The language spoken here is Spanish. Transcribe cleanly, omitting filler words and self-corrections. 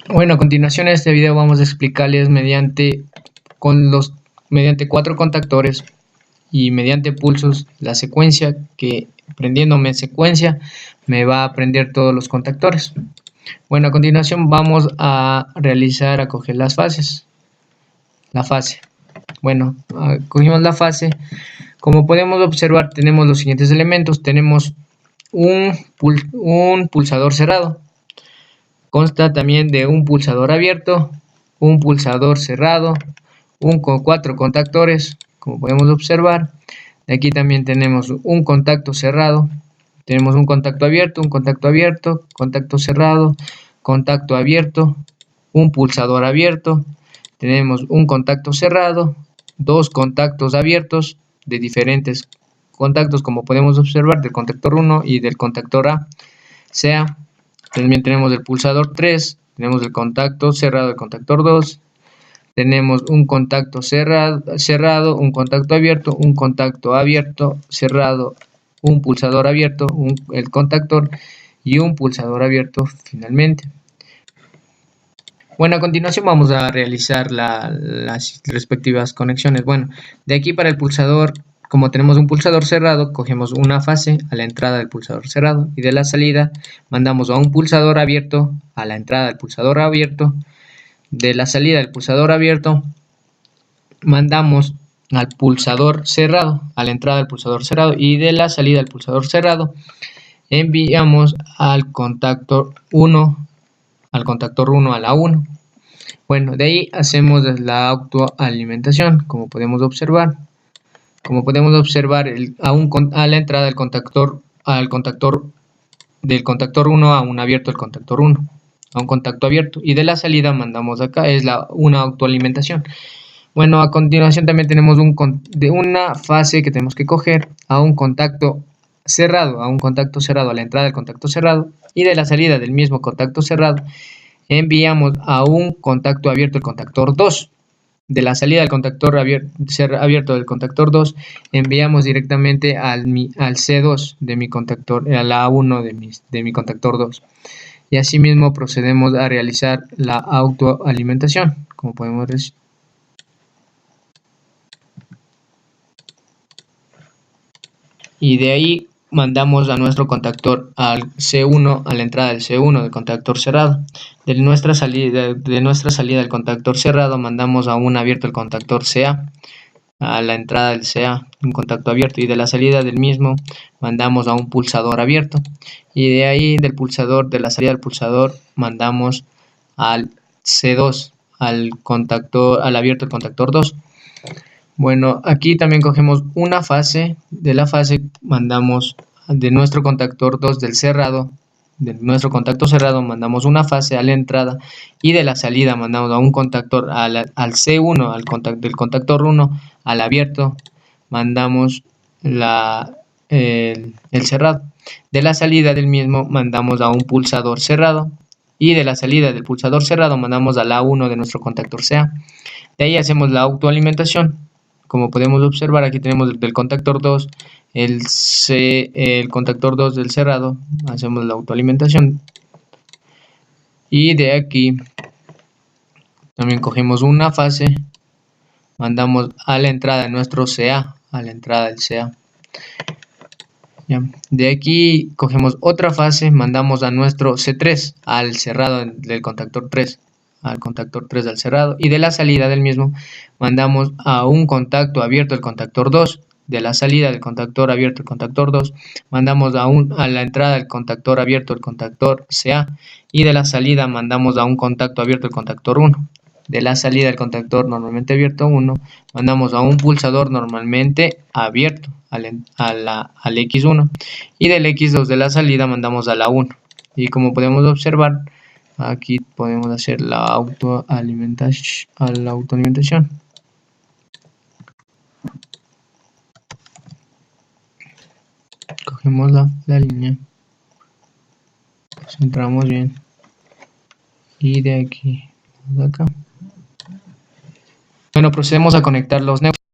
Bueno, a continuación de este video vamos a explicarles mediante 4 contactores y mediante pulsos la secuencia que, prendiéndome secuencia, me va a prender todos los contactores. Bueno, a continuación vamos a coger las fases. La fase. Bueno, cogimos la fase. Como podemos observar, tenemos los siguientes elementos. Tenemos un pulsador cerrado. Consta también de un pulsador abierto, un pulsador cerrado, con 4 contactores, como podemos observar. Aquí también tenemos un contacto cerrado, tenemos un contacto abierto, contacto cerrado, contacto abierto, un pulsador abierto, tenemos un contacto cerrado, 2 contactos abiertos de diferentes contactos, como podemos observar, del contactor 1 y del contactor A, sea. También tenemos el pulsador 3, tenemos el contacto cerrado del contactor 2, tenemos un contacto cerrado, un contacto abierto, cerrado, un pulsador abierto, el contactor y un pulsador abierto finalmente. Bueno, a continuación vamos a realizar las respectivas conexiones. Bueno, de aquí para el pulsador, como tenemos un pulsador cerrado, cogemos una fase a la entrada del pulsador cerrado y de la salida mandamos a un pulsador abierto a la entrada del pulsador abierto. De la salida del pulsador abierto mandamos al pulsador cerrado a la entrada del pulsador cerrado y de la salida del pulsador cerrado enviamos al contactor 1 a la 1. Bueno, de ahí hacemos la autoalimentación, como podemos observar. A la entrada del contactor, del contactor 1 a un abierto el contactor 1, a un contacto abierto, y de la salida mandamos acá, una autoalimentación. Bueno, a continuación también tenemos una fase que tenemos que coger a un contacto cerrado, a la entrada del contacto cerrado, y de la salida del mismo contacto cerrado enviamos a un contacto abierto el contactor 2. De la salida del contactor abierto del contactor 2 enviamos directamente al C2 de mi contactor, a la A1 de mi contactor 2. Y asimismo procedemos a realizar la autoalimentación, como podemos ver. Y de ahí mandamos a nuestro contactor al C1, a la entrada del C1 del contactor cerrado. De nuestra salida del contactor cerrado mandamos a un abierto el contactor CA, a la entrada del CA, un contacto abierto, y de la salida del mismo mandamos a un pulsador abierto, y de ahí de la salida del pulsador mandamos al C2, al abierto el contactor 2. Bueno, aquí también cogemos una fase, de la fase mandamos de nuestro contactor 2 de nuestro contacto cerrado mandamos una fase a la entrada, y de la salida mandamos a un contactor al C1, del contactor 1 al abierto, mandamos el cerrado. De la salida del mismo mandamos a un pulsador cerrado, y de la salida del pulsador cerrado mandamos a la 1 de nuestro contactor CA. De ahí hacemos la autoalimentación. Como podemos observar, aquí tenemos del contactor 2, el contactor 2 del cerrado, hacemos la autoalimentación. Y de aquí también cogemos una fase, mandamos a la entrada de nuestro CA, a la entrada del CA. ¿Ya? De aquí cogemos otra fase, mandamos a nuestro C3, al cerrado del contactor 3. Al contactor 3 del cerrado, y de la salida del mismo mandamos a un contacto abierto el contactor 2. De la salida del contactor abierto el contactor 2 mandamos a la entrada del contactor abierto el contactor CA, y de la salida mandamos a un contacto abierto el contactor 1. De la salida del contactor normalmente abierto 1 mandamos a un pulsador normalmente abierto al X1, y del X2 de la salida mandamos a la 1. Y como podemos observar, aquí podemos hacer la autoalimentación. Cogemos la línea, centramos bien, y de aquí a acá. Bueno, procedemos a conectar los neutros.